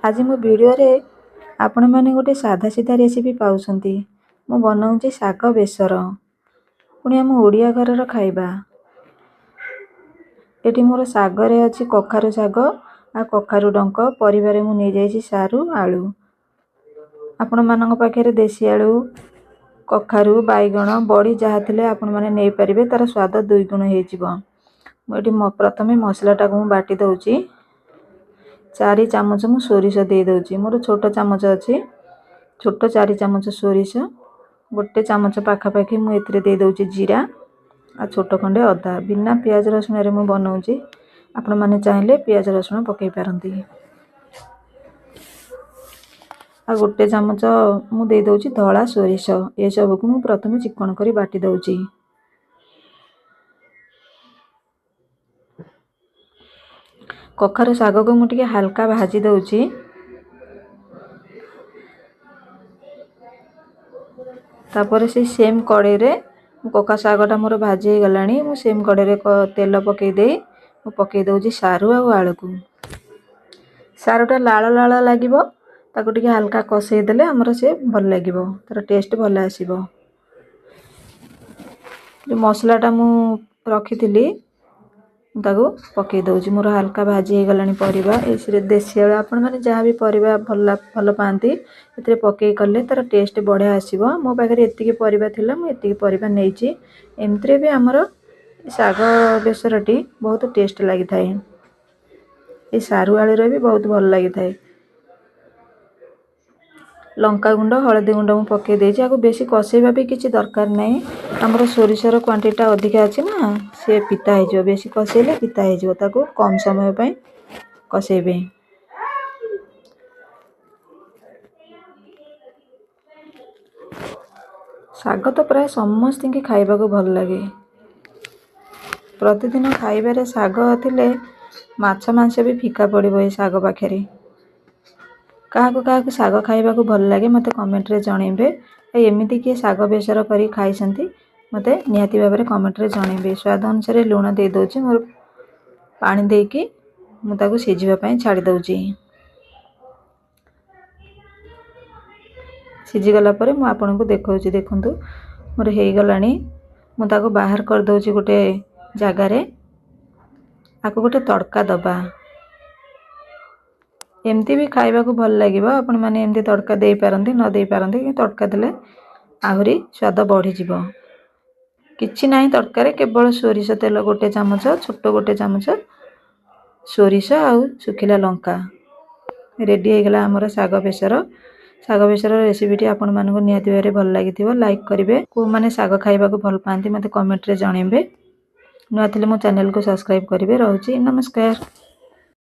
आज मो वीडियो रे आपण मैंने गोटे साधा सीधा रेसिपी पाउछंती। मु बनाऊँची शाग बेसर, पुणी आम ओडिया घर खाइबा। एटी मोर शागरे अच्छी कखारु शाग आ कखारु डंक, परिवारे मु नहीं जाइछि सारू आलू। आपण मानक पाखे देसी आलू, कखारु, बैगण, बड़ी जहाँ थिले आपण माने नहीं परिबे, तार स्वाद दुई गुण हो जिवो। एटी प्रथमे मसलाटा को बाटी दउची। 4 चामच मु सोरिष दे दउची। मोर छोट चामच अछि, छोट 4 चामच सोरिष, गोटे चामच पाखापाखी मु एथिरे दे दउची जीरा आ छोट खंडे अदा। बिना प्याज रसुण रे मु बनाउची, आपण माने चाहिले प्याज रसुण पकई पारंती। आ गोटे चामच मु दे दउची धळा सोरिष। ए सब को मु प्रथमे चिकन करी बाटी दउची। कखारु शाग को मु टिके हल्का भाजी दउची। तापर से सेम कड़े रे कका शागटा मोर भाजी गलानी। मु सेम कड़े रे तेल पकई दे मु पकई दउची सारू आ आलू को। सारूटा लाल लाल लागिबो, ताको टिके हल्का कषई देले हमर से भल लागिबो, तार टेस्ट भल आसीबो। जो मसलाटा मु रखिथिली ताको पकई दउची। मोर हल्का भाजी हे गलानी परिबा। एसिरे देसी आलू आपण माने जहाँ भी परिबा भल पांती एतरे पकई करले तार टेस्ट बढ़िया आसीबो। मो पाखरे एतिकी परिबा थिला, मु एतिकी परिबा नेइची। एमत्रे भी हमर शाग बेसरटी बहुत टेस्ट लागि थाए। ए सारू आलू रे भी बहुत भल लागि थाए। लंका गुंड, हळदी गुंड मु पकई देइछि। आको बेसी कषेबा भी किछि दरकार नै। हमर सोरिषर क्वांटिटी अधिक अछि ना, से पिता हे जो बेसी कषेले पिता हे जो, ताको कम समय पय कषेबे। शाग तो प्राय समस्त के खाइबा को भल लागे। प्रतिदिन खाइबारे शाग थिले माछ मांस भी फीका पड़िबो। ए शाग पाखेरे काहाको शाग खाइबा को भल लागे मते कमेंट रे जणेबे। एमिति के शाग बेसर करी खाइसंती मते निहाती भाबरे कमेंट रे जणेबे। स्वाद अनुसार लूण दे दउची। मोर पानी देकी मु ताको सिझिबा पय छाडी दउची। सिझी गला परे मु आपन को देखौची। देखंतु मोर हेई गलानी। मु ताको बाहर कर दउची गोटे जागा रे। आको गोटे तड़का दबा। एमती भी खाइबा को भल लागिबो। आपण माने एमती तड़का देई पारंती न देई पारंती, कि तड़का देले आहुरी स्वाद बढ़ी जिवो। किछि नाही तड़का रे, केवल सोरिष तेल गोटे चामच, छोट गोटे चामच सोरिष आ सुखिला लंका। रेडी हे गला हमर शाग बेसर। शाग बेसर रेसिपीटी आपण मानको निहाती भाबरे भल लागिथिबो। लाइक करिवे। को माने शाग खाइबा को भल पांती मते कमेंट रे जणेबे। नुआ थिले मो चैनल को सब्सक्राइब करिवे। रहउची नमस्कार।